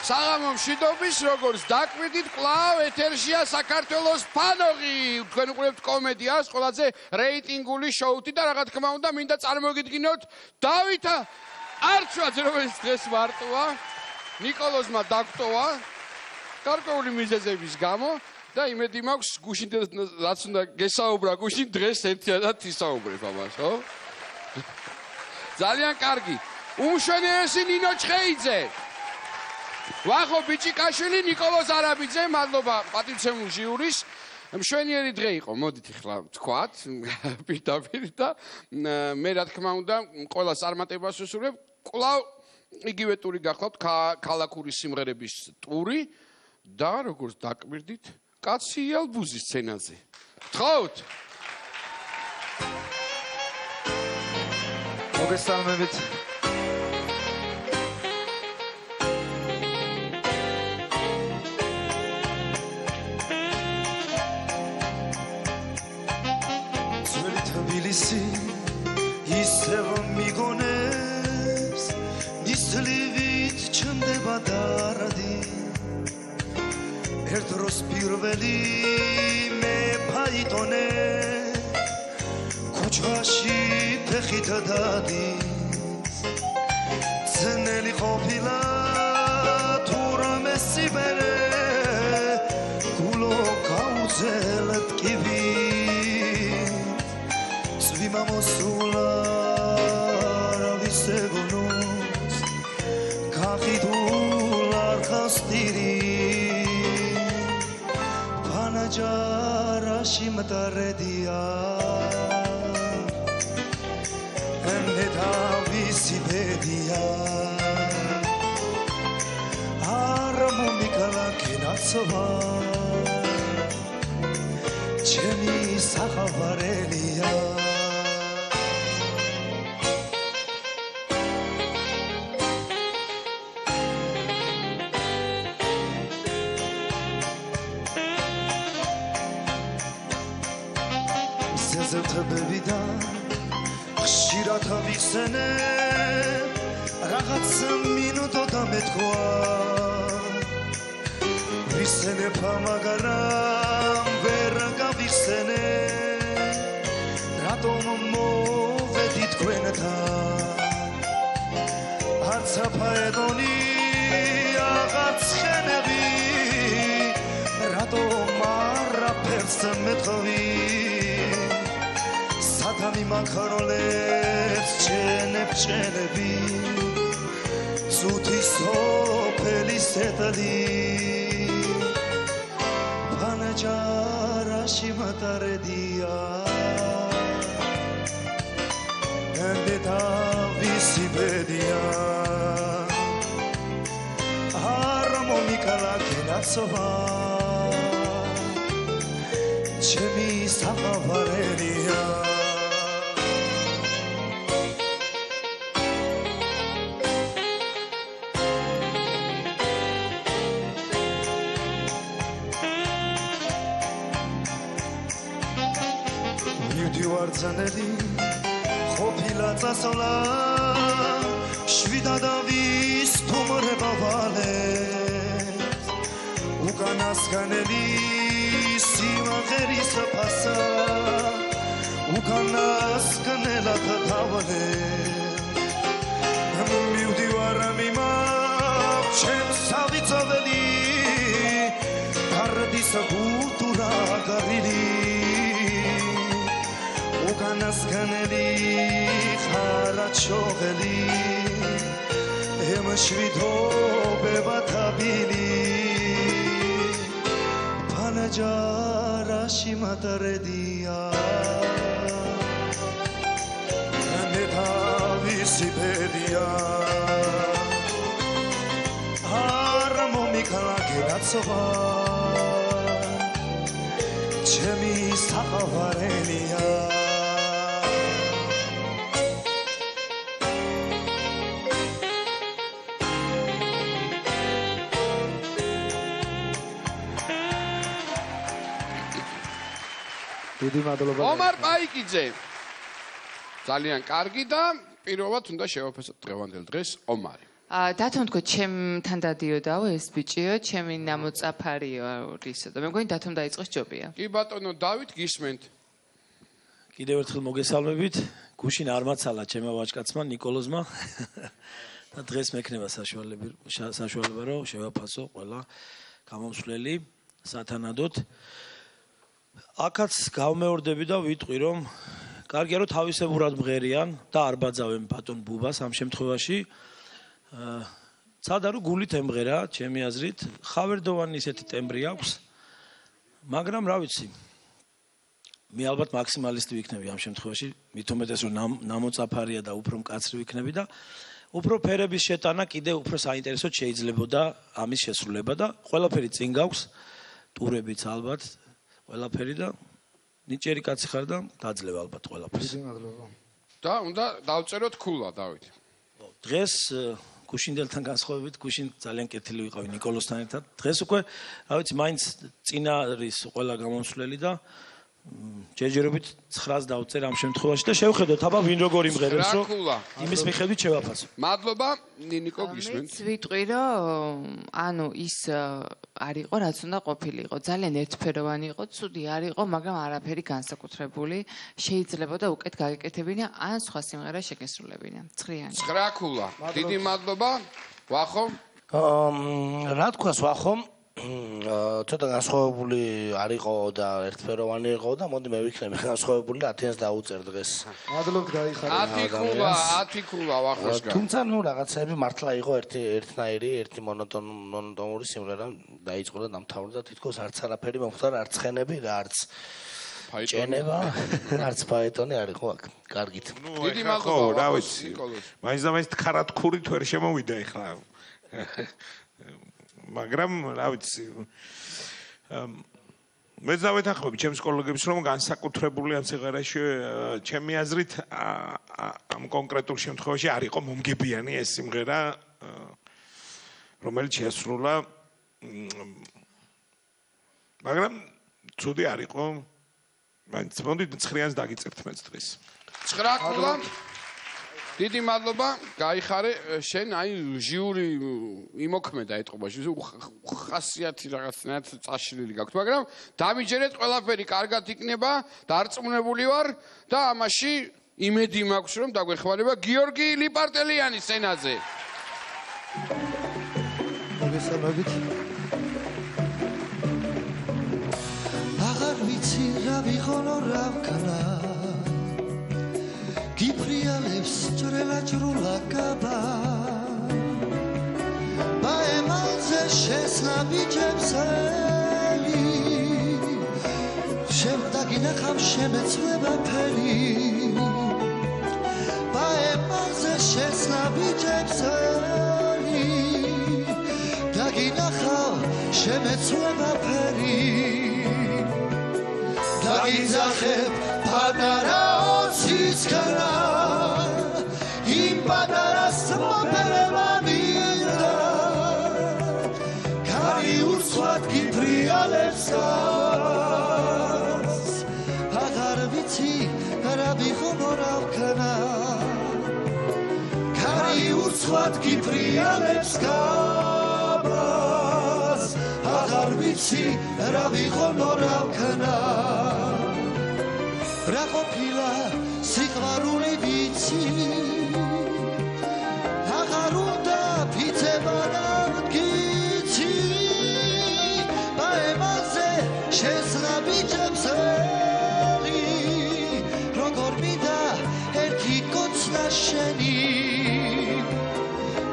საღამო მშვიდობის, როგორც დაკვირდით, კვლავ ეთერშია საქართველოს ფანოღი. თქვენ უყურებთ კომედიას, ყველაზე რეიტინგული შოუთი და რა თქმა უნდა, მინდა წარმოგიდგინოთ დავით არჩვაძე, რომელიც დღეს მარტოა. ნიკოლოზმა დაგტოვა გარკვეული მიზეზების გამო და იმედი მაქვს, გუშინ რაც უნდა გესაუბრა, გუშინ დღეს ერთადად ისაუბრებ ამას, ხო? ძალიან კარგი. უმშვენიერესი ნინო ჩხეიძე. ვახო ბიჭიკაშვილი, ნიკოლოზ არაბიძე, მადლობა პატივცემულ ჟიურის. მშვენიერი დღე იყო, მოდით ახლა ვთქვათ, პირდაპირ და მე რა თქმა უნდა, ყველა წარმატებას ვუსურვებ. კვლავ იგივე ტური გახლავთ, ქალაქური სიმღერების ტური და როგორც დაკვირდით, კაცი ელბუზის სცენაზე. გთხოვთ. მოგესალმებით. ძველი თბილისი ისევ მიგონებს, ნისლივით ჩნდება დარადი. ერთ დროს პირველი მე ფაიტონე კუჩაში ფეხით დადის. ძნელი ყოფილა თურმე სიბერე, გულო გაუძელ ტკივით. წვიმა მოსულა რავის ეგონოს, გაყიდულ არ ხასტირი. ფანაჯარაში მტარედია, თავისი ბედია. არ მომიკლა კენაცვა, ჩემი სახავარელია. ზეზეთებიდან ხშირად ვიხსენებ, რაღაც მინუტო დამეთქვა. ვიხსენებ, მაგრამ ვერ გავიხსენებ, რატომ მოვედი თქვენთან. არც აფაედონი, აღარც ხენები, რატომ არაფერს მეთხოვი. სათამი მაქროლებს ჩენებ ჩენები, ცუთი სოფელი სეტალი. ფანაჯარაში მატარედია, ემდე თავისი ბედია. არ მომიკლა კენაცვა, ჩემი სახავარელია. ვარცანელი ყოფილა წასვლა, შვიდად ავისთუმრება ვალებს. უკანასკნელი სიმღერის ფასა, უკანასკნელად თავლებს. მივდივარ მიმავ ჩემს ავიწოველი, პარადის კულტურა გარილი. უკანასკნელი ხარაჩოღელი, ემშვიდობება თაბილი. ფანაჯარაში მატარედია, ემდე თავისი ბედია. არ მომიკლა კენაცვა, ჩემი სახავარელია. დიდი მადლობა. ომარ პაიკიძე. ძალიან კარგი და პირველად უნდა შევაფასოთ დღევანდელ დღეს ომარი. დათომ თქო ჩემთან დადიოდაო ეს ბიჭიო, ჩემი ნამოწაფარიო ისო და მე მგონი დათომ დაიწყოს ჯობია. კი ბატონო დავით გისმენთ. კიდევ ერთხელ მოგესალმებით. გუშინ არ მაცალა ჩემმა ვაჭკაცმა ნიკოლოზმა და დღეს მექნება საშუალება რომ შევაფასო ყველა გამომსვლელი სათანადოდ. აქაც გავმეორდები და ვიტყვი რომ კარგია რომ თავისებურად მღერიან და არ ბაძავენ ბატონ ბუბას ამ შემთხვევაში. ცადა რომ გულით ემღერა, ჩემი აზრით, ხავერდოვანი ისეთი ტემბრი აქვს. მაგრამ რა ვიცი. მე ალბათ მაქსიმალისტი ვიქნები ამ შემთხვევაში, მით უმეტეს რომ ნამოწაფარია და უფრო მკაცრი ვიქნები და უფრო ფერების შეტანა კიდე უფრო საინტერესოდ შეიძლებოდა ამის შესრულება და ყველაფერი წინ გაქვს, ტურებიც ალბათ, ყველაფერი და ნიჭიერი კაცი ხარ და დაძლევ ალბათ ყველაფერს. და უნდა დავწეროთ ქულა დავით. დღეს გუშინდელთან განსხვავებით, გუშინ ძალიან კეთილი ვიყავი ნიკოლოსთან ერთად. დღეს უკვე, რა ვიცი, მაინც წინა არის ყველა გამომსვლელი და ჯერჯერობით 9-ს დავწერ ამ შემთხვევაში და შევხედოთ, აბა ვინ როგორ იმღერებს, რომ იმის მიხედვით შევაფასო. მადლობა, ნიკო გისმენთ. მეც ვიტყვი რომ ანუ ის არ იყო, რაც უნდა ყოფილიყო. ძალიან ერთფეროვანი იყო, ცუდი არ იყო, მაგრამ არაფერი განსაკუთრებული. შეიძლება და უკეთ გაგეკეთებინა, ან სხვა სიმღერა შეგესრულებინა. ცხრიანი. 9 ქულა. დიდი მადლობა. ვახო. რა თქვას ვახო? ცოტა განსხვავებული არ იყო და ერთფეროვანი იყო და მოდი მე ვიქნები განსხვავებული და 10-ს დაუწერ დღეს. მადლობთ გაიხარეთ. 10 ქულა ვახოსგან. თუმცა ნუ რაღაცები მართლა იყო ერთნაირი, ერთი მონოტონური სიმღერა დაიწყო და დამთავრდა და თითქოს არც არაფერი მომხდარა, არც ცხენები და არც ჭენება, არც ფაეტონი არ იყო აქ. კარგით. დიდი მადლობა. რა ვიცი. მაინც და მაინც თხარათქურით ვერ შემოვიდა ეხლა. მაგრამ რა ვიცი მე დავეთანხმები ჩემს კოლეგებს რომ განსაკუთრებული ამ სიმღერაში ჩემი აზრით ამ კონკრეტულ შემთხვევაში არ იყო მომგებიანი ეს სიმღერა რომელიც შეასრულა მაგრამ ცუდი არ იყო მაინც მოდით 9-ს დაგიწერთ მეც დღეს 9 ქულა დიდი მადლობა, გაიხარე, შენ აი ჟიური იმოქმედა ეთყობაში, ხასიათი რაღაცნაირად წაშლილი გაქვთ, მაგრამ დამიჯერეთ ყველაფერი კარგად იქნება, დარწმუნებული ვარ და ამაში იმედი მაქვს რომ დაგვეხმარება გიორგი ლიპარტელიანი სცენაზე. მოგესალმებით. აღარ ვიცი რა ვიყოლო რა ვქნა გიფრიალებს ჭრელა კაბა ბაემალზე შესნაბიჯებსელი შემდაგინახავ შემეცლება ფერი ბაემალზე შესნაბიჯებსელი დაგინახავ შემეცლება ფერი დაგიძახებ პატარა ოცისკრა იმ პატარას მოპერება მინდა კარი ურცხვად გიფრიალებს გას აღარ ვიცი რა ვიყო რა ვქნა კარი ურცხვად გიფრიალებს გას აღარ ვიცი რა ვიყო რა ვქნა რა ყოფილა სიყვარული ვიცი აღარ უნდა ფიცება და მტკიცი ბაემალზე შესნაბიჯებსელი როგორ მინდა ერთი კოცნა შენი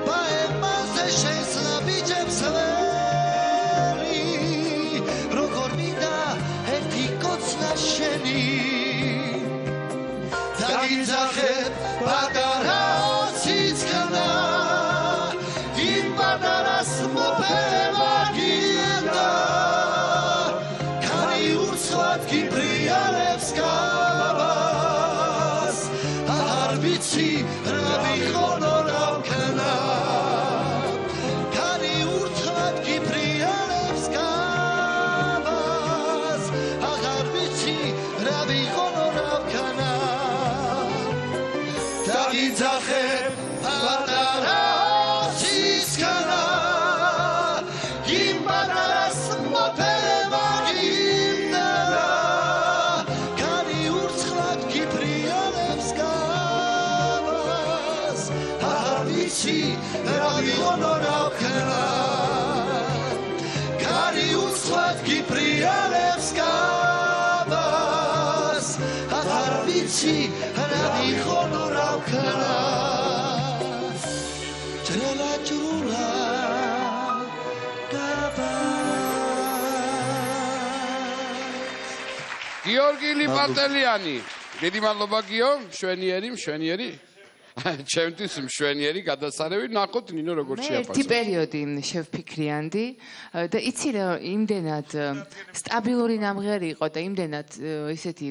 ბაემალზე შესნაბიჯებსელი როგორ მინდა ერთი კოცნა შენი დაგიძახებ პატარა ოცისკრა იმ პატარას მოპერება გინდა კარი ურცხვად გიფრიალებს გაბას აღარ ვიცი რა ვიყო რა ვქნა კარი ურცხვად გიფრიალებს გაბას აღარ ვიცი რა ვიყო რა ვქნა დაგიძახებ პატარა გიორგი ლიპარტელიანი. დიდი მადლობა გიო, მშვენიერი. ჩემთვის მშვენიერი გადასარევი, ნახოთ ნინო როგორ შეაფასო. ერთი პერიოდი შევფიქრიანდი და იცი რა, იმდენად სტაბილური ნამღერი იყო და იმდენად ისეთი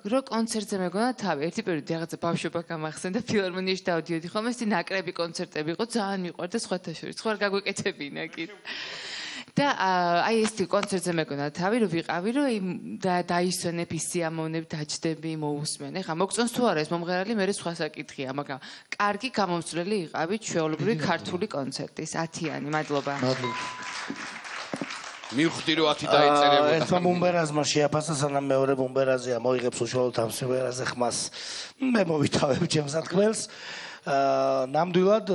რო კონცერტზე მეგონა თავი, ერთი პერიოდი რაღაცა ბავშვობა გამახსენდა ფილარმონიაში დავდიოდი ხოლმე, ეს ნაკრები კონცერტები იყო, ძალიან მიყვარდა სხვათა შორის. ხო არ გაგვეკეთებინა კი. და აი ეს კონცერტზე მეგონა თავი რომ ვიყავი რომ დაისვენებ ის სიამოვნები დაჯდები მოусმენ. ეხა მოგწონს თუ არა ეს მომღერალი მე სხვა საკითხია, მაგრამ კარგი გამომსვლელი იყავით ჩვეულებრივი ქართული კონცერტის 10-იანი. მადლობა. მივხვდი რომ 10 დაიწერებოდა. ერთმა ბუმბერაზმა შეაფასა სანამ მეორე ბუმბერაზია მოიღებს უშუალოდ ამ სიმღერაზე ხმას. მე მოვითავებ ჩემს სათქმელს. ნამდვილად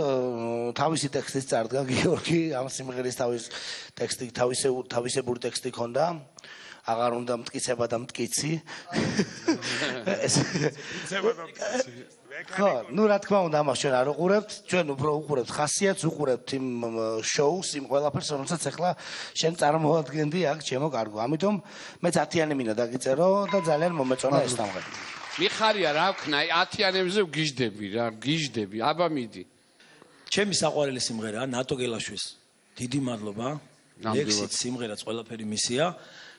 თავისი ტექსტის წარდგა გიორგი ამ სიმღერის თავისებური ტექსტი ქონდა. აღარ უნდა მტკიცება და მტკიცი. ხო, ну რა თქმა უნდა ამას ჩვენ არ უყურებთ, ჩვენ უფრო უყურებთ ხასიათს, უყურებთ იმ შოუს, იმ ყველაფერს, რომელსაც ახლა შენ წარმოადგენდი აქ ჩემო კარგო. ამიტომ მეც 10-იანი მინდა დაგიწერო და ძალიან მომეწონა ეს თამღერი. მიხარია რა ვქნა, 10-იანებზე ვგიჟდები რა, ვგიჟდები. აბა მიდი. ჩემი საყვარელი სიმღერაა ნატო გელაშვის. დიდი მადლობა. ლექსით სიმღერაც ყველაფერი მისია.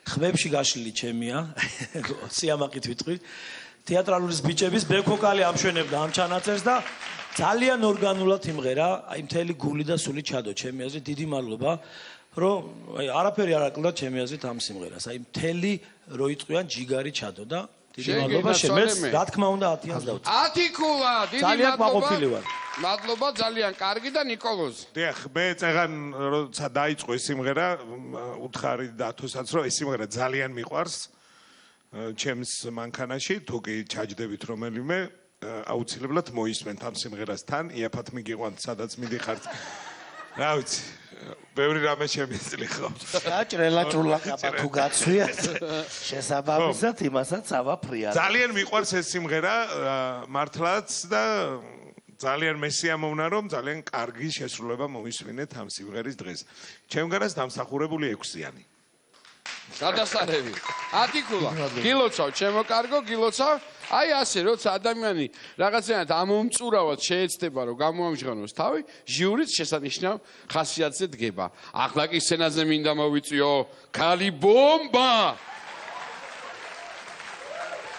ხმებში გაშლილი ჩემია. სიამაყით ვიტყვი. თეატრალურის ბიჭების ბექოკალი ამშვენებდა ამ ჩანაწერს და ძალიან ორგანულად იმღერა, აი მთელი გული და სული ჩადო ჩემი აზრით. დიდი მადლობა, რომ აი არაფერი არ აკლდა ჩემი აზრით ამ სიმღერას. აი მთელი რო იტყვიან ჯიგარი ჩადო და დიდი მადლობა შემეც, რა თქმა უნდა 10-იანს დავწერე. 10 ქულა, დიდი ძალიან მადლობა. მაყოფილი ვარ. მადლობა, ძალიან კარგი და ნიკოლოზ. დიახ, მე წეგან როცა დაიწყო ეს სიმღერა, უთხარი დათოსაც რომ ეს სიმღერა ძალიან მიყვარს. ჩემს მანქანაში, თუ კი ჩაჯდებით რომელიმე, აუცილებლად მოისმენთ ამ სიმღერას თან, იაფად მიგიყვანთ, სადაც მიდიხართ. რა ვიცი, ბევრი რამე შემიძლი ხო? გაჭრელა ჭულაკაპა თუ გაცვიათ, შესაბამისად იმასაც ავაფრიათ. ძალიან მიყვარს ეს სიმღერა, მართლაც და ძალიან მესიამოვნა რომ ძალიან კარგი შესრულება მოისმინეთ ამ სიმღერის დღეს. ჩემგანაც დამსახურებული 6-იანი. გადასარევი. 10 ქულა. გილოცავ, ჩემო კარგო, გილოცავ. აი ასე, როცა ადამიანი რაღაცნაირად ამომწურავად შეეცდება, რომ გამოამჟღავნოს თავი, ჟიურიც შესანიშნავ ხასიათზე დგება. ახლა კი სცენაზე მინდა მოვიწვიო ქალი ბომბა.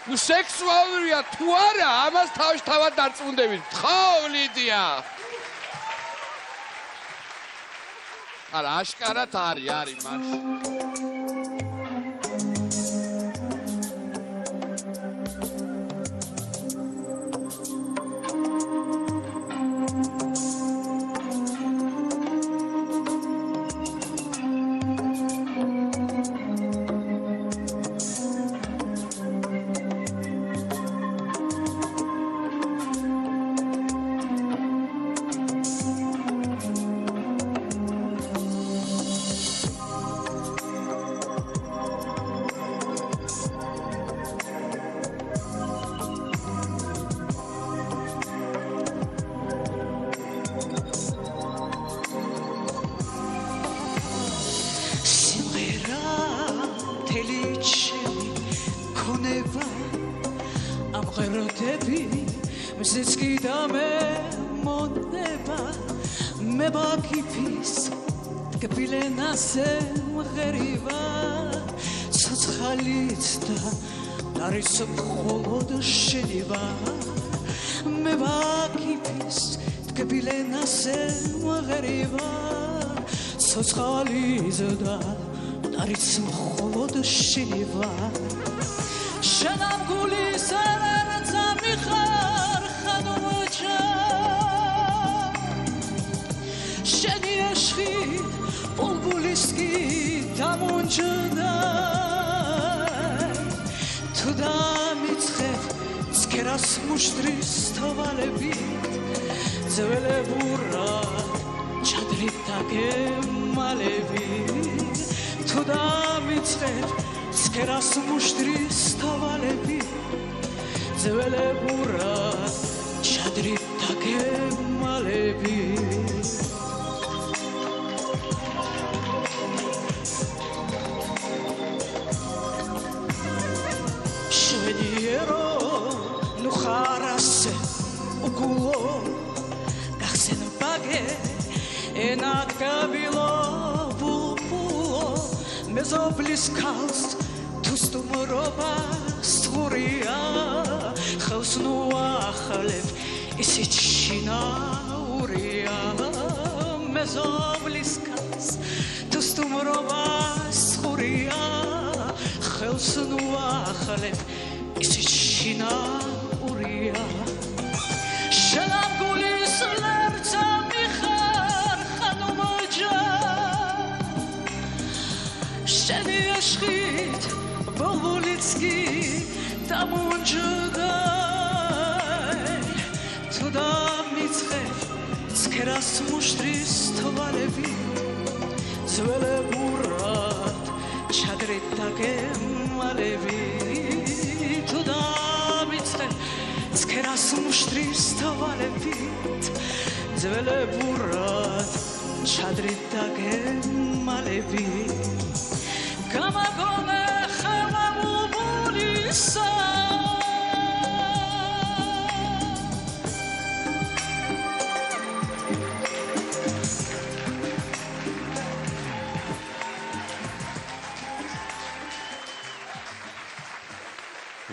ნუ სექსუალურია თუ არა, ამას თავშთავად დარწმუნდებით. თხო, ლიდია. არა, აშკარად არის მაშინ. ცოცხალიზდა არის მხოლოდ შენი ვარ შენამ გულის არაცა მიხარ ხანოჩა შენი ეშხი ბულბულისკი დამონჯდა თუ დამიცხებ ცქერას მუშტრის თვალები ძველებურა ჩადრით დაგემალები თუ დამიცხებ ცქერას მუშტრის თვალები ძველებურა ჩადრით დაგემალები გულო გახსენ ბაგე ენად გაბილო ბულბულო მეზობლის ქალს თუ სტუმრობა სტურია ხელს ნუ ახალებ ისიც შინაურია მეზობლის ქალს თუ სტუმრობა სტურია ხელს ნუ ახალებ ისიც შინაურია შენაგულის ლერწა მიხარ ხანუმოჯა შენი აშხით ბულბულიცკი დამუნჯგაი თუ დამიწყებ ცქერას მუშტრის თვალები ძველებურად ჩადრეთ დაგემალები თუ დამიწყებ ცქერას მუშტრის თვალებით ძველებურად ჩადრეთ დაგემალები გამაგონე ხემა ბულბულისა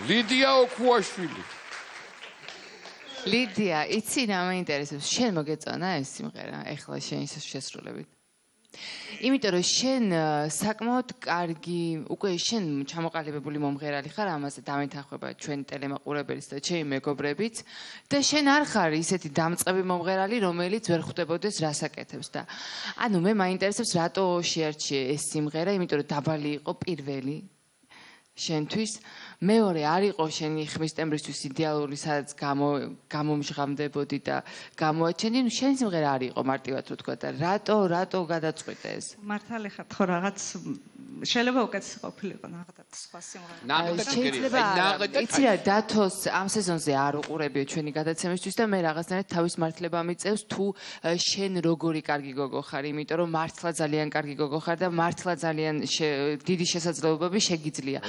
ლიდია ოქუაშვილი. ლიდია, იცი რა მაინტერესებს? შენ მოგეწონა ეს სიმღერა ეხლა შენი შესრულებით? იმიტომ რომ შენ საკმაოდ კარგი, უკვე შენ ჩამოყალიბებული მომღერალი ხარ, ამაზე დამეთანხმება ჩვენი ტელემაყურებელიც და ჩემი მეგობრებიც და შენ არ ხარ ისეთი დამწყები მომღერალი, რომელიც ვერ ხვდებოდეს რასაკეთებს და ანუ მე მაინტერესებს რატო შეარჩიე ეს სიმღერა, იმიტომ რომ დაბალი იყო პირველი შენთვის მეორე არ იყო შენი ხმის ტემბრისთვის იდეალური, სადაც გამომჟღავდებოდი და გამოაჩენდი, ნუ შენი სიმღერა არ იყო მარტივად რო თქვა და რატო გადაწყვიტე ეს? მართალი ხარ ხო რაღაც შეიძლება უკეთესი ყოფილიყო ნახეთ სხვა სიმღერა. შეიძლება იცი რა დათოს ამ სეზონზე არ უყურებიო ჩვენი გადაცემისთვის და მე რაღაცნაირად თავის მართლება მიწევს თუ შენ როგორი კარგი გოგო ხარ, იმიტომ რომ მართლა ძალიან კარგი გოგო ხარ და მართლა ძალიან დიდი შესაძლებლობები შეგიძლია.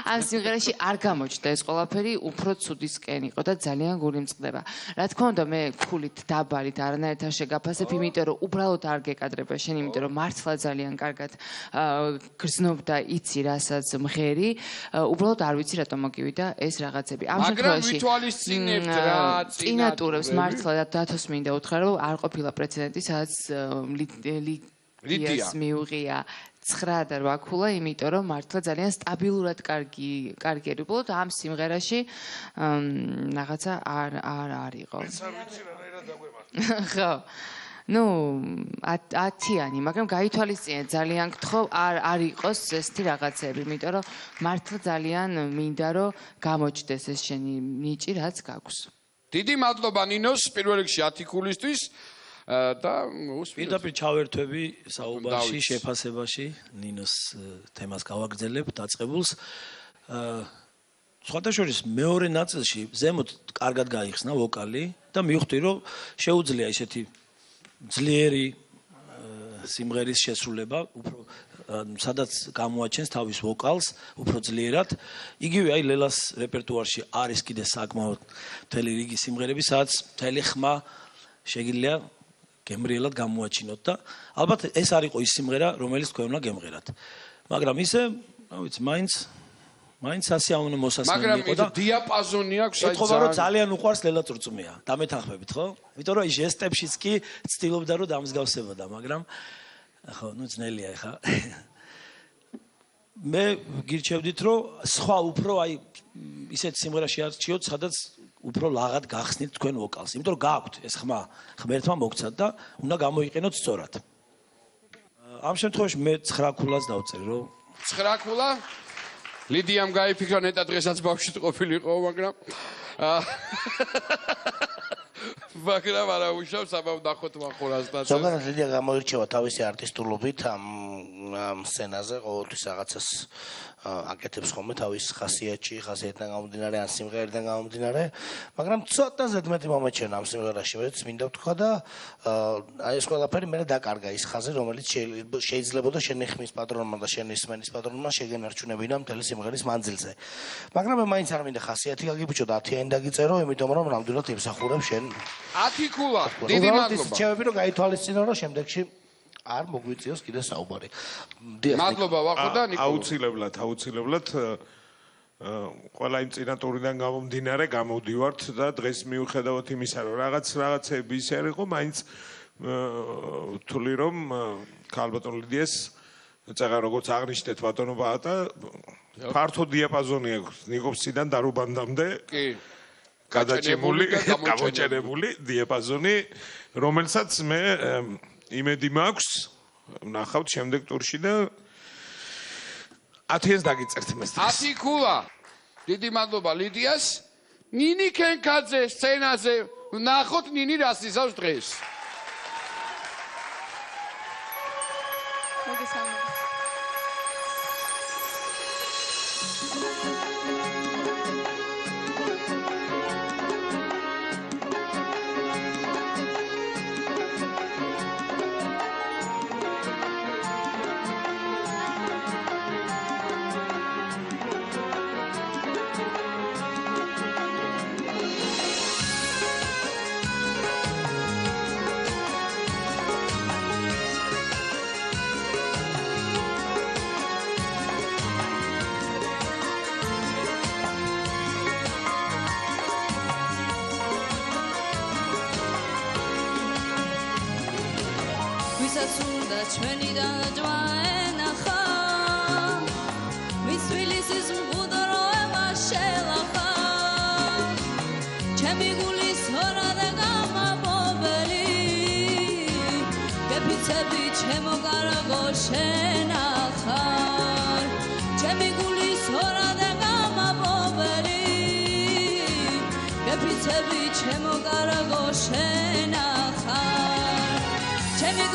ამ სიმღერაში არ გამოჩნდა ეს ყველაფერი, უფრო ცუდისკენ იყო და ძალიან გული მწყდება. რა თქმა უნდა, მე ქულით დაბალით არანაირად არ შეგაფასებ, იმიტომ რომ უბრალოდ არ გეკადრება შენ, იმიტომ რომ მართლა ძალიან კარგად გრძნობ და იცი რასაც მღერი, უბრალოდ არ ვიცი რატომ მოგივიდა ეს რაღაცები. ამ შემთხვევაში ვითვალისწინებთ რა წინატურებს მართლა დათოს მინდა უთხრა, რომ არ ყოფილა პრეცედენტი, სადაც ლიდიას მიუღია 9 და 8 ქულა, იმიტომ რომ მართლა ძალიან სტაბილურად კარგი არის. უბრალოდ ამ სიმღერაში რაღაცა არ იყო. ხო. ნუ 10-იანი, მაგრამ გაითვალისწინე ძალიან გთხოვ, არ იყოს ესეთი რაღაცები, იმიტომ რომ მართლა ძალიან მინდა რომ გამოჩნდეს ეს შენი ნიჭი, რაც გაქვს. დიდი მადლობა ნინოს პირველ რიგში 10 ქულისთვის. და პირდაპირ ჩავერთვები საუბარში, შეფასებაში, ნინოს თემას გავაგრძელებ დაწყებულს. სხვადასხვა მეორე ნაწილში ზემოთ კარგად გაიხსნა ვოკალი და მივხვდი რომ შეუძლია ისეთი ძლიერი სიმღერის შესრულება, უფრო სადაც გამოაჩენს თავის ვოკალს, უფრო ძლიერად. იგივე აი ლელას რეპერტუარში არის კიდე საკმაოდ მთელი რიგი სიმღერები, სადაც მთელი ხმა შეგიძლია გემრიელად გამოაჩინოთ და ალბათ ეს არ იყო ის სიმღერა, რომელიც თქვენ უნდა გემღერათ. მაგრამ ისე, რა ვიცი, მაინც ასიამოვნო მოსასმენი იყო და მაგრამ დიაპაზონი აქვს აი ეთქობა რომ ძალიან უყვარს ლელა წურწუმია. დამეთანხმებით, ხო? იმიტომ რომ აი ჟესტებშიც კი ცდილობდა რომ დამსგავსებოდა, მაგრამ ხო, ნუ ძნელია ხა. მე გირჩევდით რომ სხვა უფრო აი ისეთ სიმღერა შეარჩიოთ, სადაც უფრო ლაღად გახსნით თქვენ ვოკალს. იმიტომ რომ გააქვთ ეს ხმა, ღმერთმა მოგცათ და უნდა გამოიყენოთ სწორად. ამ შემთხვევაში მე 9 ქულას დავწერ, რომ 9 ქულა ლიდიამ გაიფიქრა ნეტა დღესაც ბავშვით ყოფილიყო, მაგრამ არა უშავს, აბა ნახოთ მახურას და ზოგადად ლიდია გამოირჩევა თავისი არტისტულობით ამ სცენაზე ყოველთვის რაღაცას აკეთებს ხოლმე თავის ხასიათიდან გამომდინარე ან სიმღერიდან გამომდინარე, მაგრამ ცოტა ზედმეტი მომეჩენა ამ სიმღერაში, რაც მინდა ვთქვა და ეს ყველაფერი მე დაკარგა ის ხაზი, რომელიც შეიძლებოდა შენი ხმის პატრონმა და შენი სმენის პატრონმა შეგენარჩუნებინა მთელი სიმღერის მანძილზე. მაგრამ მე მაინც არ მინდა ხასიათი გაგიბიჭო და 10-იანი დაგიწერო, იმიტომ რომ ნამდვილად იმსახურებ შენ 10 ქულა, დიდი მადლობა. ჩემები რომ გაითვალისწინო რომ შემდეგში არ მოგვიწიოს კიდე საუბარი. მადლობა ვახო და ნიკოლო. აუცილებლად ყველა იმ წინა ტურიდან გამომდინარე გამოვდივართ და დღეს მიუხედავად იმისა რომ რაღაცები ისე არ იყო, მაინც ვთვლი რომ ქალბატონ ლიდიას წაღა როგორც აღნიშნეთ ბატონო ბაატა ფართო დიაპაზონი აქვს ნიკოპსიდან და რუბანდამდე. კი. გამოჩენებული დიაპაზონი, რომელსაც მე იმედი მაქვს ვნახავთ შემდეგ ტურში და 10-ს დაგიწერთ იმას. 10 ქულა. დიდი მადლობა ლიდიას. ნინი კენკაძე სცენაზე ვნახოთ ნინი რას იზავს დღეს. მოგესალმებით. Sasunda chweni da jwaena kha Misfilis is mudro ema shela kha Chemi gulis hora da gama bobeli Gepitsebi chemo garago shena kha Chemi gulis hora da gama bobeli Gepitsebi chemo garago shena kha Chemi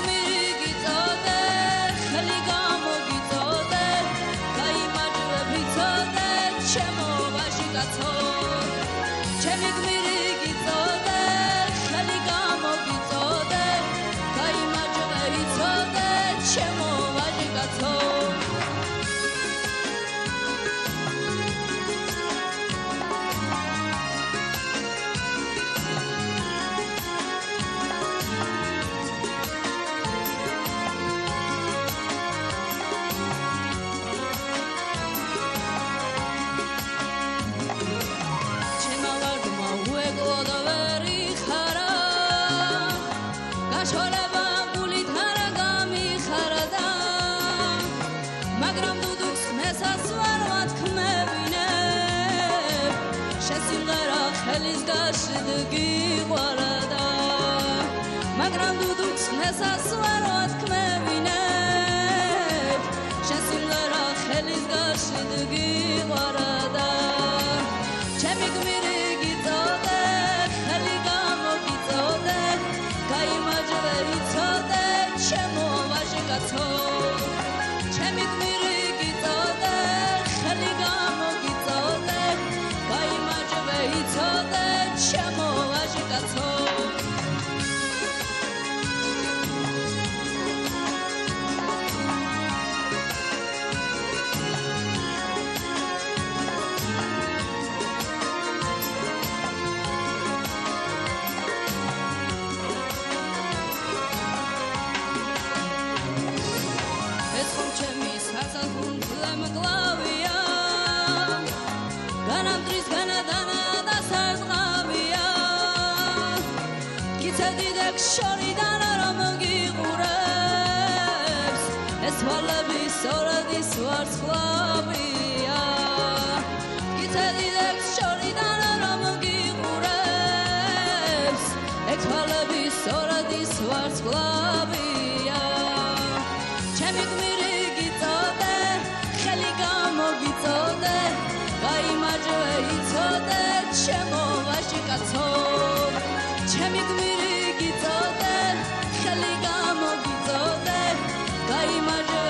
Magram duduks nesas varot kmevineb Shesimlara kheliz gashidgi varada Chemi gmiri gitode kheli gamo gitode Kai majve itode chemo vashikato Chemi gmiri gitode kheli gamo gitode Kai majve itode chemo vashikato Shoridan aramgi qurabs es valabi soradis vars flavia Gitadidek shoridan aramgi qurabs es valabi soradis vars flavia Chemi gmiri gitode kheli gamo gitode gai majve itode chemo vashikato Chemi gmiri gitode kheli gamo gitode gai majve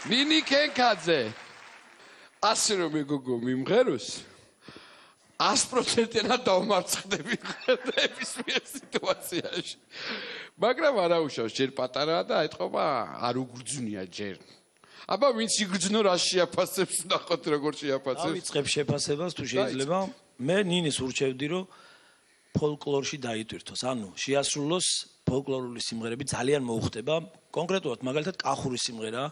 ნინი კენკაძე. ასე რომ მეგოგო მიმღეროს 100%-ად დავმარცხდები ნებისმიერ სიტუაციაში. მაგრამ არა უშავს, ჯერ პატარაა და ეთყობა არ უგრძნია ჯერ. აბა ვინც იგრძნო რა შეაფასებს, ნახოთ როგორ შეაფასებს. დავიწყებ შეფასებას თუ შეიძლება. მე ნინის ურჩევდი რომ ფოლკლორში დაიტვირთოს, ანუ შეასრულოს ფოლკლორული სიმღერები ძალიან მოუხდება, კონკრეტულად მაგალითად კახური სიმღერა,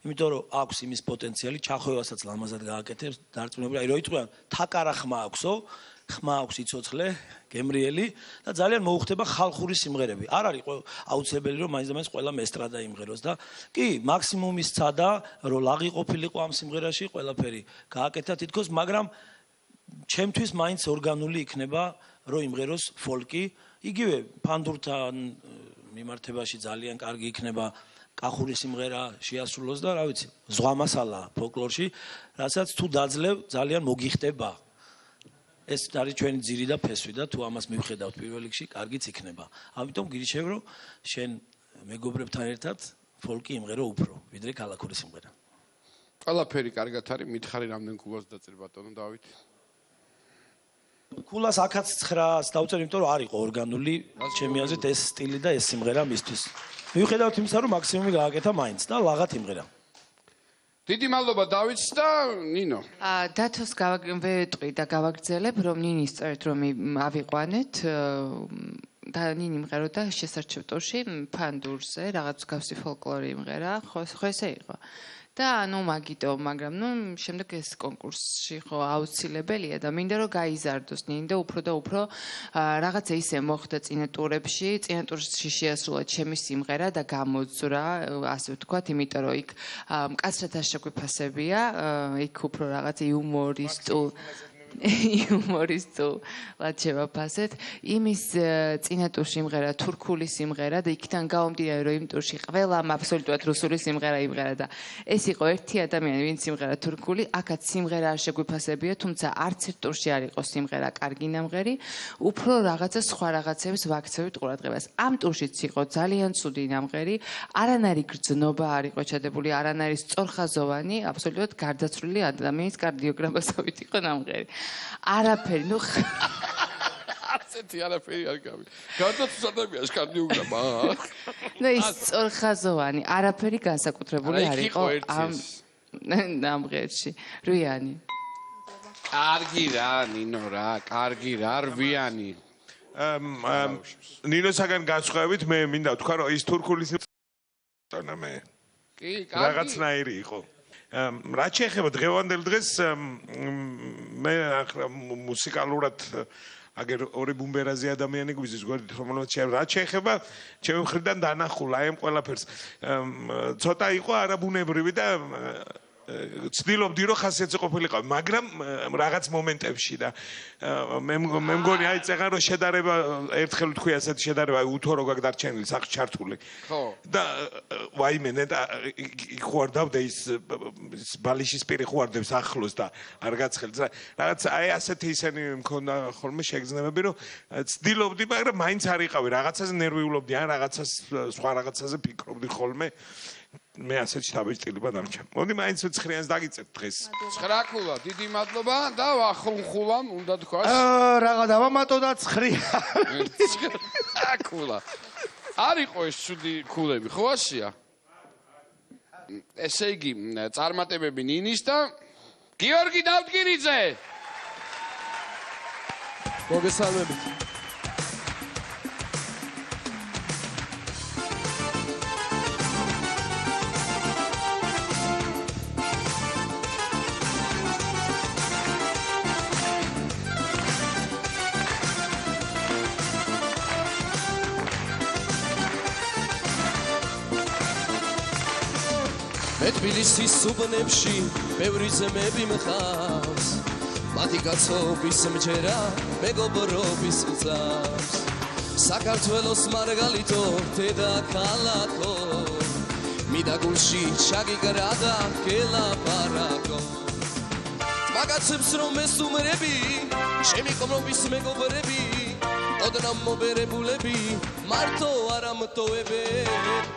იმიტომ რომ აქვს იმის პოტენციალი, ჩახოვასაც ლამაზად გააკეთებს, დარწმუნებული, აი რო იტყვიან, თაკარა ხმა აქვსო, ხმა აქვს იცოცხლე, გემრიელი და ძალიან მოუხდება ხალხური სიმღერები. არ არის აუცილებელი რომ მაინც და მაინც ყველა ესტრადა იმღეროს და კი, მაქსიმუმი სცადა, რომ ლაღი ყოფილიყო ამ სიმღერაში, ყველაფერი გააკეთა თითქოს, მაგრამ ჩემთვის მაინც ორგანული იქნება რომ იმღეროს ფოლკი, იგივე ფანდურთან მიმართებაში ძალიან კარგი იქნება კახური სიმღერა შეასრულოს და რა ვიცი, ზღვა მასალა ფოლკლორში, რასაც თუ დაძლევ ძალიან მოგიხდება. ეს არის ჩვენი ძირი და ფესვი და თუ ამას მივხედავთ პირველ რიგში, კარგიც იქნება. ამიტომ გირჩევ რომ შენ მეგობრებთან ერთად ფოლკი იმღერო უფრო, ვიდრე ქალაქური სიმღერა. ყველაფერი კარგად არის, მითხარი რამდენ კულას დაწერ ბატონო დავით. კულას 1900-ს დავწერ, იმიტომ რომ არ იყო ორგანული, ჩემი აზრით ეს სტილი და ეს სიმღერა მისთვის. მივხედავთ იმისა, რომ მაქსიმუმი გააკეთა მაინც და ლაღად იმღერა. დიდი მადლობა დავითს და ნინო. დათოს ვეტყვი და გავაგრძელებ, რომ ნინის წერეთ რომ ავიყვანეთ და ნინი იმღეროდა შესარჩევ ტურში ფანდურზე, რაღაც გავსი ფოლკლორი იმღერა, ხო ესე იყო. და ანუ მაგიტომ, მაგრამ ნუ შემდეგ ეს კონკურსში ხო აუცილებელია და მინდა რომ გაიზარდოს ნინი და უფრო რაღაცა ისე მოხდა წინა ტურებში შეასრულა ჩემი სიმღერა და გამოძვრა, ასე ვთქვათ, იმიტომ რომ იქ მკაცრად შეგვიფასებია, იქ უფრო რაღაც იუმორისტულად შევაფასეთ. იმის წინა ტურში იმღერა თურქული სიმღერა და იქიდან გამომდინარე რომ იმ ტურში ყველამ აბსოლუტურად რუსული სიმღერა იმღერა და ეს იყო ერთი ადამიანი ვინც სიმღერა თურქული, აქაც სიმღერა არ შეგვიფასებია, თუმცა არც ერთ ტურში არ იყო სიმღერა კარგი ნამღერი, უფრო რაღაცა სხვა რაღაცებს ვაქცევით ყურადღებას. ამ ტურშიც იყო ძალიან ცუდი ნამღერი, არანაირი გრძნობა არ იყო ჩადებული, არანაირი სწორხაზოვანი, აბსოლუტურად გარდაცვლილი ადამიანის კარდიოგრამასობით იყო ნამღერი. არაფერი, ნუ ასეთი არაფერი არ გავი. გადაწყვეტებიას კარდიოგრამა. ნუ ის სწორხაზოვანი, არაფერი განსაკუთრებული არ იყო ამ ნამღერში. რვიანი. კარგი რა, ნინო რა, კარგი რა, რვიანი. ნინოსაგან განსხვავებით მე მინდა ვთქვა რომ ის თურქული სიმღერა მე. კი, კარგი. რაღაცნაირი იყო. რაც შეეხება დღევანდელ დღეს მე მუსიკალურად აგერ ორი ბუმბერაზი ადამიანი გვიზის გვერდით რომელსაც რაც შეეხება ჩემი მხრიდან დანახულა აი ამ ყველაფერს ცოტა იყო არაბუნებრივი და ცდილობდი რომ ხასიათზე ყოფილიყავ მაგრამ რაღაც მომენტებში და მე მგონი აი წეღარ რომ შედარება ერთხელ ვთქვი ასეთი შედარება უთორო გაქვს დარჩენილი სახში ჩართული ხო და ვაიმე და იხوارდავდა ის ბალიშის პირი ხوارდებს ახლოს და არ გაცხელს რაღაც აი ასეთი ისენი მქონდა ხოლმე შეგრძნებები რომ ცდილობდი მაგრამ მაინც არ იყავი რაღაცაზე ნერვიულობდი ან რაღაცას სხვა რაღაცაზე ფიქრობდი ხოლმე მე ასეთი თავისწილება დამჭა. მოდი მაინც ცხრიანს დაგიწევთ დღეს. 9 ქულა, დიდი მადლობა და ვახუნხულამ უნდა თქვას. რაღა დავამატო და 9 ქულა. არ იყო ეს ცუდი ქულები, ხო ასია? ესე იგი, წარმატებები ნინის და გიორგი დავდგირიძე. მოგესალმებით. თბილისის უბნებში ბევრი ძმები მყავს მათი კაცობის მჯერა მეგობრობის გზავს საქართველოს მარგალიტო დედაქალაქო მიდა გულში ჩაგიგრა და გელაპარაკო მაგაცებს რომ ესუმრები ჩემი კომრობის მეგობრები ოდნავ მობერებულები მარტო არ ამტოვებენ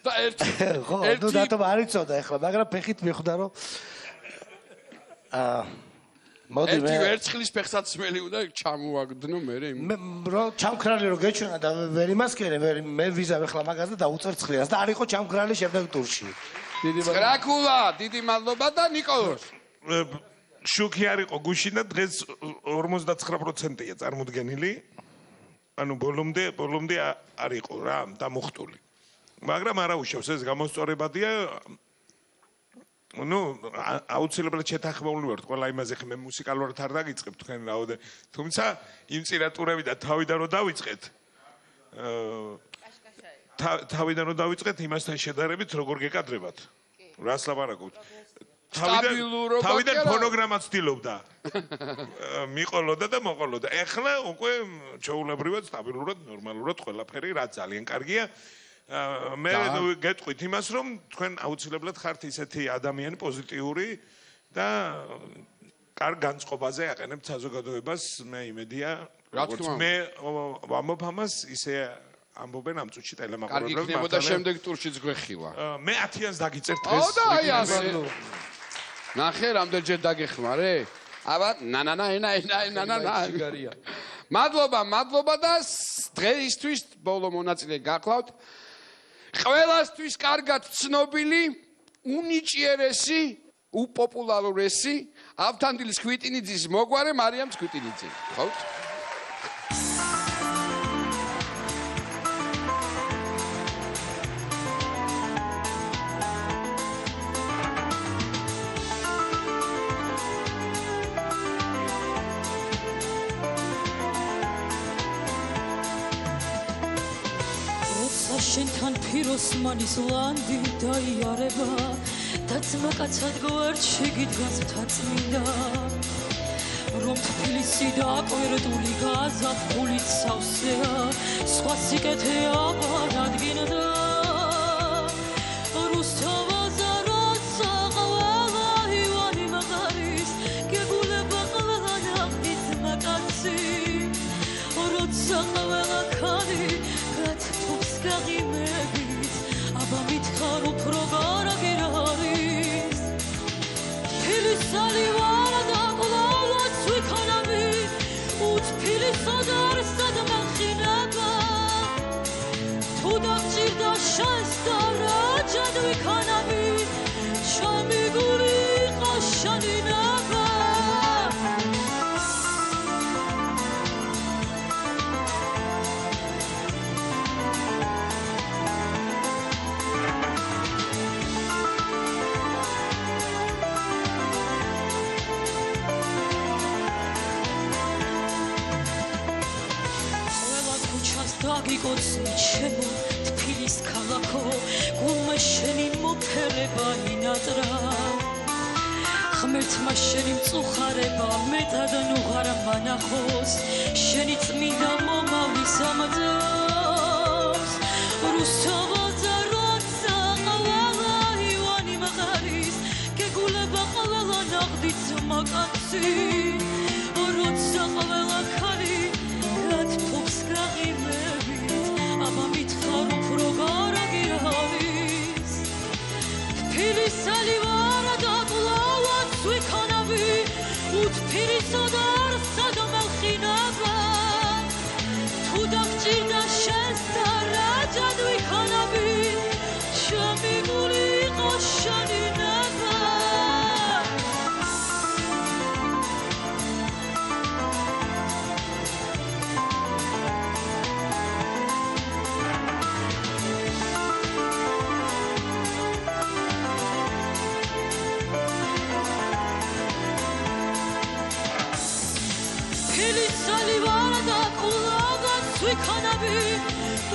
და ერთი ხო, ნუ დათომ არ იცოდა ახლა, მაგრამ ფეხით მიხვდა რომ მოდი ერთი ვერცხლის ფეხსაცმელი უნდა ჩამოაგდნო მე რო ჩამქრალი რო გეჩვენა და ვერ იმასკერე, მე ვიზავ ახლა მაგას და დაუწერ ცხრილას და არ იყო ჩამქრალი შემდეგ ტურში. ცხრაკულა, დიდი მადლობა და ნიკოლოზ. შუქი არ იყო გუშინ და დღეს 59%-ია წარმოდგენილი. ანუ ბოლომდე არ იყო რა დამუხტული. მაგრამ არა უშავს ეს გამოსწორებადია. ну აუცილებლად შეთანხმებული ვართ ყველა იმაზე ხე მე მუსიკალურად არ დაგიწყებ თქვენ რაოდე თუმცა იმ წირატურები და თავიდან რომ დავიწყეთ თავიდან რომ დავიწყეთ იმასთან შედარებით როგორ გეკადრებათ რას ლაპარაკობთ თავიდან ფონოგრამაც ცდილობდა მიყოლოდა და მოყოლოდა ეხლა უკვე ჩაულებრივად სტაბილურად ნორმალურად ყველაფერი რა ძალიან კარგია მე გეტყვით იმას რომ თქვენ აუცილებლად ხართ ისეთი ადამიანი პოზიტიური და კარგ განწყობაზე აყენებთ საზოგადოებას მე იმედია როგორც მე ვამბობ ამას ისე ამბობენ ამ წუთში ტელემაყურებლები კარგი იქნებოდა შემდეგ ტურშიც გვეხილა მე 10-იანს დაგიწერთ ეს და აი ასე ნახე რამდენჯერ დაგეხმარე აბა მადლობა და დღეისთვის ბოლო მონაწილე გახლავთ ყველასთვის კარგად ცნობილი, უნიჭიერესი, უპოპულარურესი ავთანდილის ხვიტინიძის მოგვარე მარიამ ხვიტინიძე. ხავთ? შენთან ფიროსმანის ლანდი დაიარება და ძმაკაცად გვერდ შეგიდგას თაწმინდა რომ თბილისი და კვირტული გაზაფხულით სავსეა სხვა სიკეთე აღარ ადგინდა რუსთავაზა როცა ყველა ივანი მაღარის გეგულება ყველა ნახტი ძმაკაცი როცა ყველა ქალი გაგიმებით აბა მითხარ უფრო გარაგირარის ფილისალი ვარ და ყოლაც ვიქონები უთფილისოდ არსად მახინება თუ დაგჭირდა შენს და რაჯად ვიქონები ჩემი გული იყო შანინება გიგოცნი ჩემო თბილის ქალაქო გულმა შენი მოფერება ინატრა ღმერთმა შენი მწუხარება მეტად ნუღარ მანახოს შენი წმინდა მომავლის ამძავს რუსთავაზა როცა ყველა ივანი მაღარის გეგულება ყველა ნაღდი ძმაკაცი როცა ყველა ქალი გათფობს გაღიმებით აბა მითხარ უფრო გარაგირარის თბილისელი ვარ და ყოლაც ვიქონები უთფილისოდ არსად მახინება თუ დაგჭირდა შენს და რაჯად ვიქონები ჩემი გული იყო შანინება ვიქონები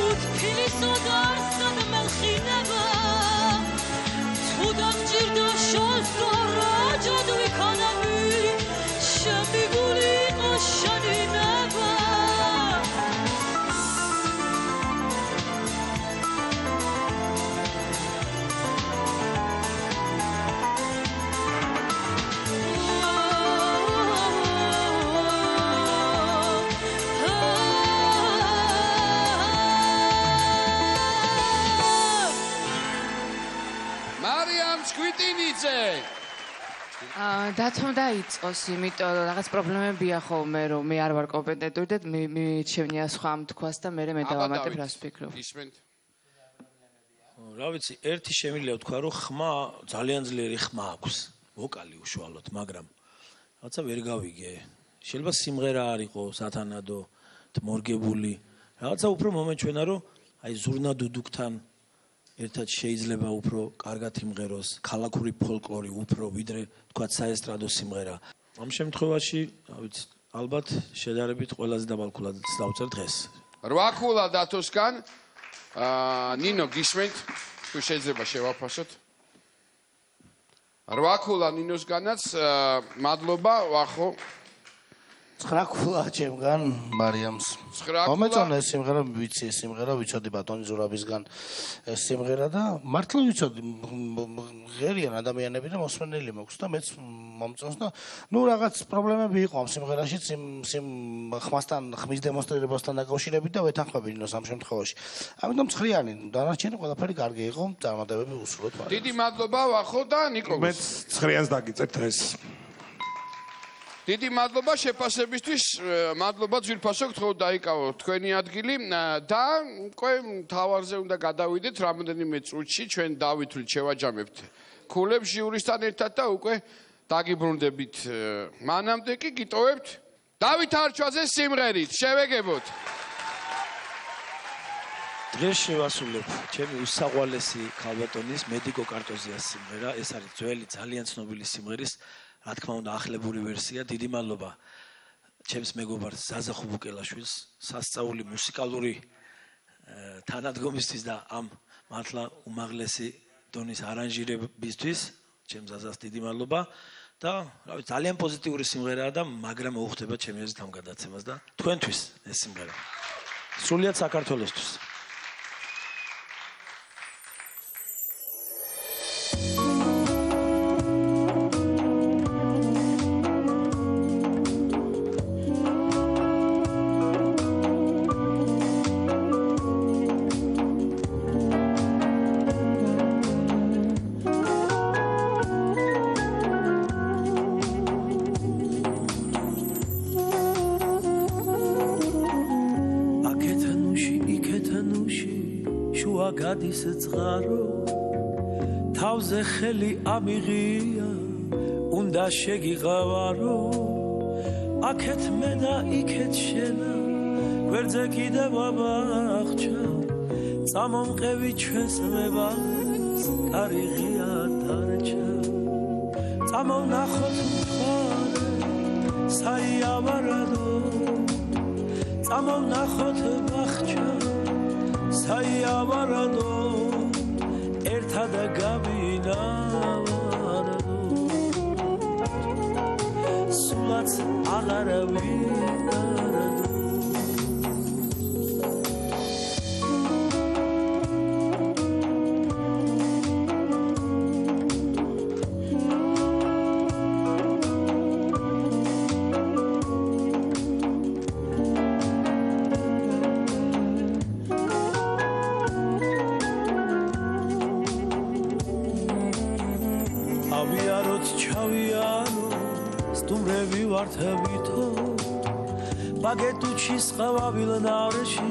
უთფილისოდ არსად მახინება თუ დაგჭირდა შენს და რაჯად ვიქონები ჩემი გული იყო შანინება კრეტინიძე. დათომ დაიწყოს, იმიტომ რომ რაღაც პრობლემებია ხოლმე, რომ მე არ ვარ კომპეტენტური და მიჩვენია სხვა მთქვას და მე დავამატებ რას ვფიქრობ. ისმენთ. რა ვიცი, ერთი შემიძლია ვთქვა, რომ ხმა ძალიან ძლიერი ხმა აქვს, ვოკალი უშუალოდ, მაგრამ რაცა ვერ გავიგე. შეიძლება სიმღერა არ იყოს სათანადო, მორგებული. რაღაცა უფრო მომეჩვენა, რომ აი ზურნა დუდუკთან ერთად შეიძლება უფრო კარგად იმღეროს, ქალაქური ფოლკლორი უფრო ვიდრე თქვა საესტრადო სიმღერა. ამ შემთხვევაში, რა ვიცი, ალბათ შედარებით ყველაზე დაბალქულად დავწერ დღეს. 8 ქულა დათოსგან. ნინო გისმენთ? თუ შეიძლება შევაფასოთ. 8 ქულა ნინოსგანაც, მადლობა, ვახო. 9 ქულა ჩემგან მარიამს. 9 ქულა. მომეწონა ეს სიმღერა, ვიცი ეს სიმღერა, ვიცოდი ბატონი ზურაბისგან ეს სიმღერა და მართლა ვიცოდი ღერიან ადამიანები და მოსმენელი მაქვს და მეც მომწონს და ნუ რაღაც პრობლემები იყო ამ სიმღერაშიც იმ ხმასთან, ხმის დემონსტრირებასთან დაკავშირებით და ვეთანხმები ნინოს ამ შემთხვევაში. ამიტომ ცხრიანი, დანარჩენი ყველაფერი კარგი იყო, წარმატებები უსურვოთ მარიამს. დიდი მადლობა ვახო და ნიკოლოზ. მეც ცხრიანს დაგიწევთ დღეს. დიდი მადლობა შეფასებისთვის, მადლობა ძვირფასო გთხოვ დაიკავო თქვენი ადგილი და უკვე თავარზე უნდა გადავიდეთ რამოდენიმე წუთში, ჩვენ დავითვლით შევაჯამებთ ქულებს ჟიურისთან ერთად და უკვე დაგიბრუნდებით. მანამდე კი გიტოვებთ დავით არჩვაძეს სიმღერით, შევეგებოთ. დღეს შევასრულებ ჩემი უსაყვარლესი ქალბატონის მედიკო კარტოზიას სიმღერა, ეს არის ძველი ძალიან ცნობილი სიმღერის რა თქმა უნდა ახლებური ვერსია. დიდი მადლობა ჩემს მეგობარს ზაზა ხუბუკელაშვილს სასწაული მუსიკალური თანადგომისთვის და ამ მართლა უმაღლესი დონის არანჟირებისთვის ჩემს ზაზას დიდი მადლობა და რა ვიცი ძალიან პოზიტიური სიმღერაა და მაგრამ მოუხდება ჩემი აზრით ამ გადაცემას და თქვენთვის ეს სიმღერა სრულიად საქართველოსთვის. გადის წყარო თავზე ხელი ამიღია უნდა შეგიღავარო აქეთ მე და იქეთ შენა გვერდზე კიდევ ამახჩა წამომყევი ჩვენს მებაღს კარიღია დარჩა წამოვნახოთ მხარე საიავარადო წამოვნახოთ ბახჩა საიავარადო ერთად გავინავარადო სულაც აღარ ვინარადო ვართებითო ბაგეტუჩის ყავავილ ნარში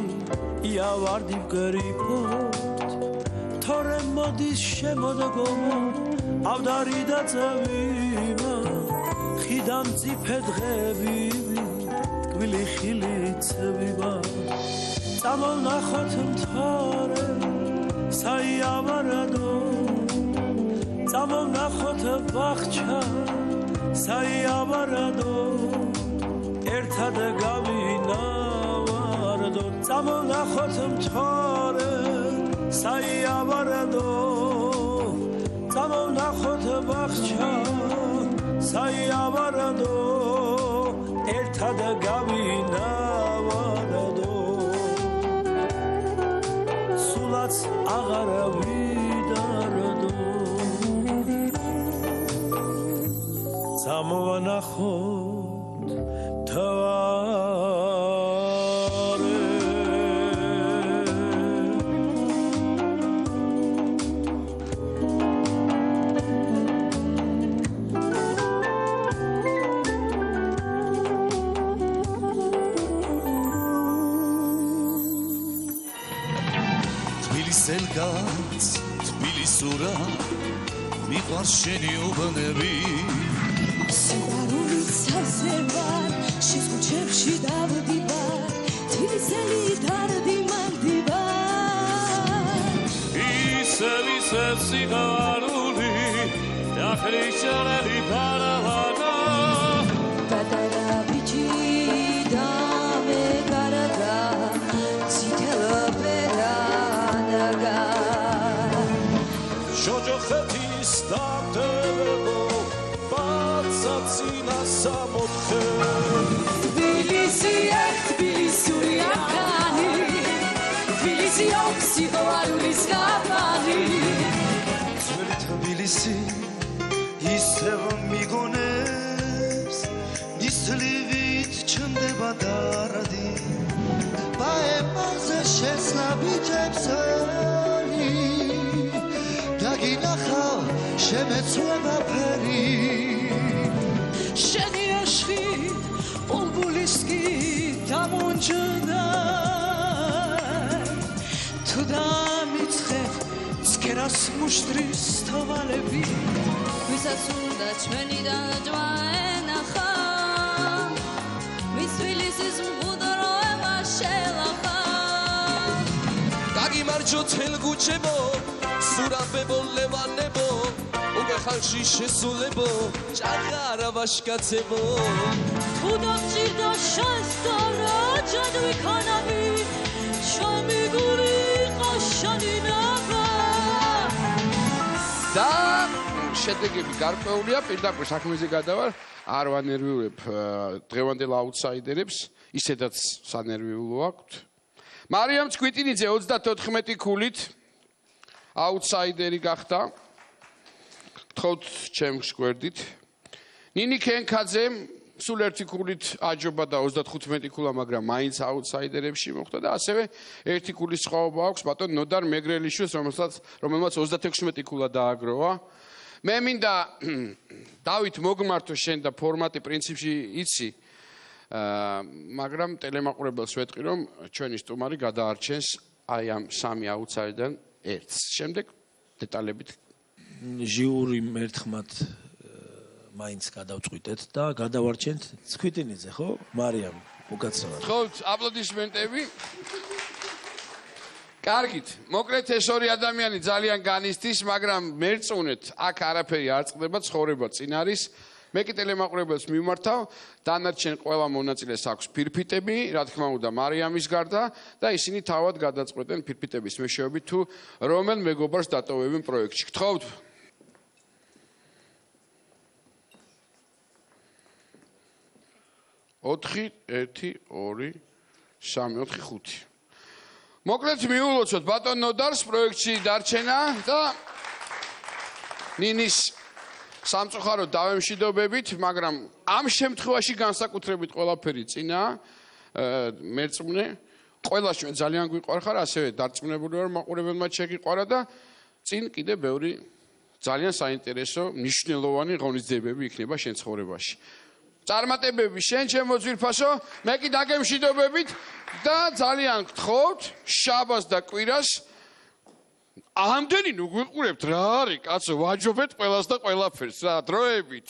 იავარდი ვგრიფოთ თორე მოდის შემოდგომა ავდარი და წავიმა ხიდან წიფე დღები ტკბილი ხილი წვივა წამოვნახოთ მთარე საიავარადო წამოვნახოთ ბახჩა საიავარადო ერთად გავინავარდო წამონახოთ მთარე საიავარადო წამონახოთ ბახჩა საიავარადო ერთად გავინავარდო სულაც აღარ ვიდარდო სამოვანახოთ თავარე კაც თბილისურა მიყვარს შენი უბნები სიყვარულით სავსე ვარ შენს ქუჩებში დავდივარ თბილისელი დარდი მანდივარ ისევ სიყვარული დახრის შორელი პარავანა პატარა ბიჭი და მე გარდა ციტელა პერანაგა შოჯოხეთის დარდებო ბაცაცინა სამოთხე თბილისი თბილისური აქანი თბილისი სიყვარულის გაბანი ძველი თბილისი ისევ მიგონებს ნისლივით ჩნდება დარდი ბაებაზე შესაბიჯებსელი დაგინახავ შემეცვება ფერი შენი აშხი ბულბულისკი დამონჯდა თუ დამიცხე ცქერას მუშტრის თვალები ვისაც უნდა ჩვენი დაჯვა ენახა მის თბილისის მყუდროება შელახა დაგიმარჯო თელგუჩებო სურამბებო ლევანებო უკვე ხალხში შესულებო ჭაღარა ვაშკაცებო თუ დამჭირდა შენს დარა ჯადვი ქანები შამი გური ყაშანი ნაბა და შედეგები გარკვეულია, პირდაპირ საქმეზე გადავარ, არ ვანერვიულებ დღევანდელ აუტსაიდერებს, ისედაც სანერვიულო აქვთ. მარიამ ცკვიტინიძე 34 ქულით აუტსაიდერი გახდა. გთხოვთ ჩემს გვერდით. ნინი ქენქაძე სულ ერთი ქულით აჯობა და 35 ქულა, მაგრამ მაინც აუტსაიდერებში მოხვდა და ასევე ერთი ქულის სხვაობა აქვს ბატონ ნოდარ მეგრელიშვილს, რომელმაც 36 ქულა დააგროვა. მე მინდა დავით მოგმართო შენ და ფორმატი პრინციპში იცი, მაგრამ ტელემაყურებელს ვეტყვი, რომ ჩვენი სტუმარი გადაარჩენს აი ამ სამი აუტსაიდერიდან ერთს. შემდეგ დეტალებით ჟიური ერთხმად მაინც გადავწყვიტეთ და გადავარჩენთ ცქვიტინიძე, ხო? მარიამ, უკაცრავად. გთხოვთ აპლოდისმენტები. კარგით, მოკლედ ეს ორი ადამიანი ძალიან განიცდის, მაგრამ მერწუნეთ, აქ არაფერი არ წყდება, ცხოვრება წინ არის. მე კი ტელემაყურებელს მიმართავ, დანარჩენ ყველა მონაწილეს აქვს ფირფიტები, რა თქმა უნდა, მარიამის გარდა და ისინი თავად გადაწყვეტენ ფირფიტების მეშვეობით თუ რომელ მეგობარს დატოვებენ პროექტში. გთხოვთ. ოთხი, 1, 2, 3, 4, 5. მოკლედ მიულოცოთ ბატონ ნოდარს პროექტში დარჩენა და ნინის სამწუხაროდ დავემშვიდობებით, მაგრამ ამ შემთხვევაში განსაკუთრებით ყველაფერი წინაა. მერწმუნე, ყველას ჩვენ ძალიან გვიყვარხარ, ასევე დარწმუნებული ვარ მაყურებელმა შეგიყვარა და წინ კიდე ბევრი ძალიან საინტერესო, მნიშვნელოვანი ღონისძიებები იქნება შენ ცხოვრებაში. წარმატებები შენ ჩემო ძვირფასო, მე კი დაგემშვიდობებით და ძალიან გთხოვთ შაბათს და კვირას ამდენი ნუ გვიყურებთ რა არის კაცო, ვაჯობეთ ყველას და ყველაფერს რა დროებით.